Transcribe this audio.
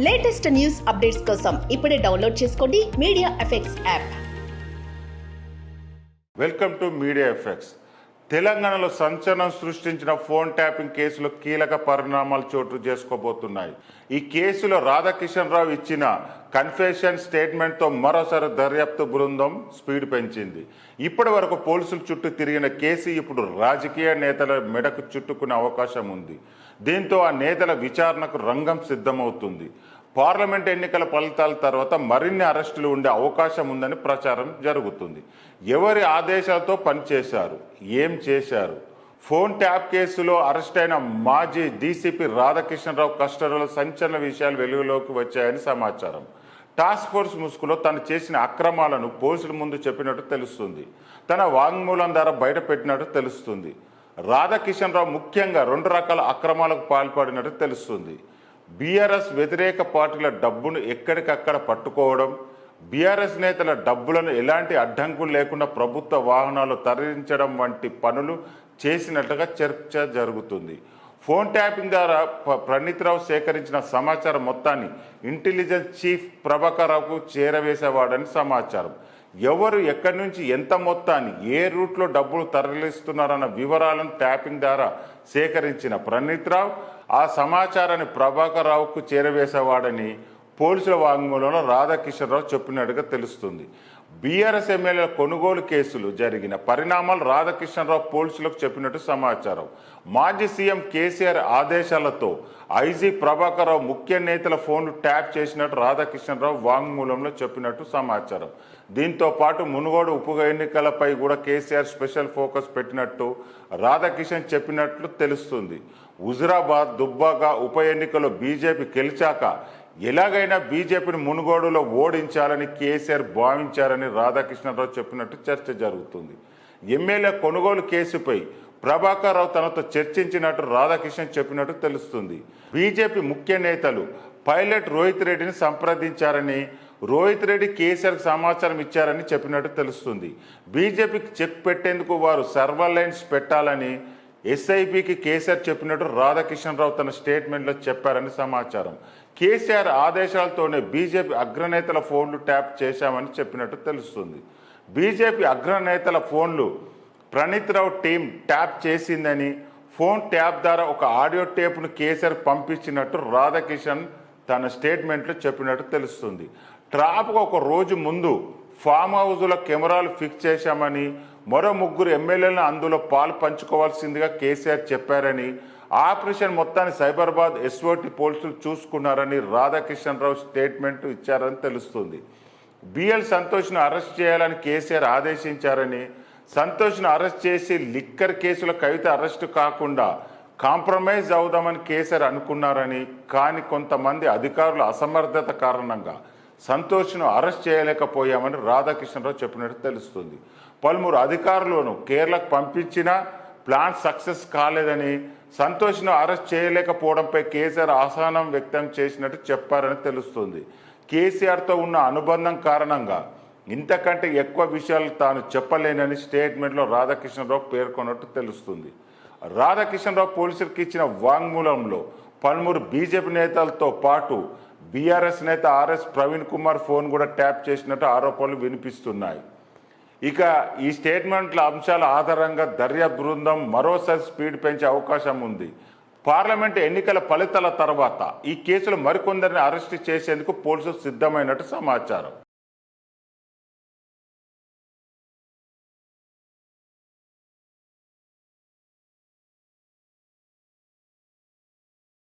Latest news updates కోసం ఇప్పుడే download చేసుకోండి media effects app. Welcome to media effects. తెలంగాణలో సంచలనం సృష్టించిన ఫోన్ ట్యాపింగ్ కేసులో కీలక పరిణామాలు చోటు చేసుకోబోతున్నాయి. ఈ కేసులో రాధాకిషన్ రావు ఇచ్చిన కన్ఫెషన్ స్టేట్మెంట్తో మరోసారి దర్యాప్తు బృందం స్పీడ్ పెంచింది. ఇప్పటి వరకు పోలీసుల చుట్టూ తిరిగిన కేసు ఇప్పుడు రాజకీయ నేతల మెడకు చుట్టుకునే అవకాశం ఉంది. దీంతో ఆ నేతల విచారణకు రంగం సిద్ధమవుతుంది. పార్లమెంట్ ఎన్నికల ఫలితాల తర్వాత మరిన్ని అరెస్టులు ఉండే అవకాశం ఉందని ప్రచారం జరుగుతుంది. ఎవరి ఆదేశాలతో పనిచేశారు, ఏం చేశారు? ఫోన్ ట్యాప్ కేసులో అరెస్ట్ అయిన మాజీ డీసీపీ రాధాకిషన్ రావు కస్టడీలో సంచలన విషయాలు వెలుగులోకి వచ్చాయని సమాచారం. టాస్క్ ఫోర్స్ ముసుగులో తను చేసిన అక్రమాలను పోలీసుల ముందు చెప్పినట్టు తెలుస్తుంది. తన వాంగ్మూలం ద్వారా బయటపెట్టినట్టు తెలుస్తుంది. రాధాకిషన్ రావు ముఖ్యంగా 2 రకాల అక్రమాలకు పాల్పడినట్టు తెలుస్తుంది. బీఆర్ఎస్ వ్యతిరేక పార్టీల డబ్బును ఎక్కడికక్కడ పట్టుకోవడం, బీఆర్ఎస్ నేతల డబ్బులను ఎలాంటి అడ్డంకులు లేకుండా ప్రభుత్వ వాహనాలు తరలించడం వంటి పనులు చేసినట్లుగా చర్చ జరుగుతుంది. ఫోన్ ట్యాపింగ్ ద్వారా ప్రణీత్ రావు సేకరించిన సమాచారం మొత్తాన్ని ఇంటెలిజెన్స్ చీఫ్ ప్రభాకర్ రావుకు చేరవేసేవాడని సమాచారం. ఎవరు ఎక్కడి నుంచి ఎంత మొత్తాన్ని ఏ రూట్లో డబ్బులు తరలిస్తున్నారన్న వివరాలను ట్యాపింగ్ ద్వారా సేకరించిన ప్రణీత్ రావు ఆ సమాచారాన్ని ప్రభాకర్ రావుకు చేరవేసేవాడని పోలీసుల వాంగ్మూలంలో రాధాకిషన్ రావు చెప్పినట్టుగా తెలుస్తుంది. బీఆర్ఎస్ ఎమ్మెల్యేల కొనుగోలు కేసులు జరిగిన పరిణామాలు రాధాకిషన్ రావు పోలీసులకు చెప్పినట్టు సమాచారం. మాజీ సీఎం కేసీఆర్ ఆదేశాలతో ఐజీ ప్రభాకర్ రావు ముఖ్య నేతల ఫోన్లు ట్యాప్ చేసినట్టు రాధాకిషన్ రావు వాంగ్మూలంలో చెప్పినట్టు సమాచారం. దీంతో పాటు మునుగోడు ఉప ఎన్నికలపై కూడా కేసీఆర్ స్పెషల్ ఫోకస్ పెట్టినట్టు రాధాకిషన్ చెప్పినట్లు తెలుస్తుంది. హుజురాబాద్, దుబ్బాక ఉప ఎన్నికల్లో బీజేపీ గెలిచాక ఎలాగైనా బీజేపీని మునుగోడులో ఓడించాలని కేసీఆర్ భావించారని రాధాకృష్ణరావు చెప్పినట్టు చర్చ జరుగుతుంది. ఎమ్మెల్యే కొనుగోలు కేసుపై ప్రభాకర్ రావు తనతో చర్చించినట్టు రాధాకృష్ణ చెప్పినట్టు తెలుస్తుంది. బీజేపీ ముఖ్య నేతలు పైలట్ రోహిత్ రెడ్డిని సంప్రదించారని, రోహిత్ రెడ్డి కేసీఆర్కి సమాచారం ఇచ్చారని చెప్పినట్టు తెలుస్తుంది. బీజేపీకి చెక్ పెట్టేందుకు వారు సర్వలైన్స్ పెట్టాలని ఎస్ఐపికి కేసీఆర్ చెప్పినట్టు రాధాకిషన్ రావు తన స్టేట్మెంట్లో చెప్పారని సమాచారం. కేసీఆర్ ఆదేశాలతోనే బీజేపీ అగ్రనేతల ఫోన్లు ట్యాప్ చేశామని చెప్పినట్టు తెలుస్తుంది. బీజేపీ అగ్రనేతల ఫోన్లు ప్రణీత్ రావు టీం ట్యాప్ చేసిందని, ఫోన్ ట్యాప్ ద్వారా ఒక ఆడియో టేప్ను కేసీఆర్ పంపించినట్టు రాధాకిషన్ తన స్టేట్మెంట్లో చెప్పినట్టు తెలుస్తుంది. ట్రాప్కు ఒక రోజు ముందు ఫామ్ హౌస్లో కెమెరాలు ఫిక్స్ చేశామని, మరో 3 ఎమ్మెల్యేలను అందులో పాలు పంచుకోవాల్సిందిగా కేసీఆర్ చెప్పారని, ఆపరేషన్ మొత్తాన్ని సైబరాబాద్ ఎస్ఓటి పోలీసులు చూసుకున్నారని రాధాకిషన్ రావు స్టేట్మెంట్ ఇచ్చారని తెలుస్తుంది. బిఎల్ సంతోష్ను అరెస్ట్ చేయాలని కేసీఆర్ ఆదేశించారని, సంతోష్ను అరెస్ట్ చేసి లిక్కర్ కేసుల కవిత అరెస్టు కాకుండా కాంప్రమైజ్ అవుదామని కేసీఆర్ అనుకున్నారని, కానీ కొంతమంది అధికారుల అసమర్థత కారణంగా సంతోష్ను అరెస్ట్ చేయలేకపోయామని రాధాకిషన్ చెప్పినట్టు తెలుస్తుంది. పలువురు అధికారులను కేరళకు పంపించినా ప్లాన్ సక్సెస్ కాలేదని, సంతోష్ను అరెస్ట్ చేయలేకపోవడంపై కేసీఆర్ అసహనం వ్యక్తం చేసినట్టు చెప్పారని తెలుస్తుంది. కేసీఆర్తో ఉన్న అనుబంధం కారణంగా ఇంతకంటే ఎక్కువ విషయాలు తాను చెప్పలేనని స్టేట్మెంట్లో రాధాకిషన్ రావు పేర్కొన్నట్టు తెలుస్తుంది. రాధాకిషన్ రావు పోలీసులకు ఇచ్చిన వాంగ్మూలంలో పలువురు బీజేపీ నేతలతో పాటు బీఆర్ఎస్ నేత ఆర్ఎస్ ప్రవీణ్ కుమార్ ఫోన్ కూడా ట్యాప్ చేసినట్టు ఆరోపణలు వినిపిస్తున్నాయి. ఇక ఈ స్టేట్మెంట్ల అంశాల ఆధారంగా దర్యాప్తు బృందం మరోసారి స్పీడ్ పెంచే అవకాశం ఉంది. పార్లమెంటు ఎన్నికల ఫలితాల తర్వాత ఈ కేసులో మరికొందరిని అరెస్టు చేసేందుకు పోలీసులు సిద్ధమైనట్టు సమాచారం.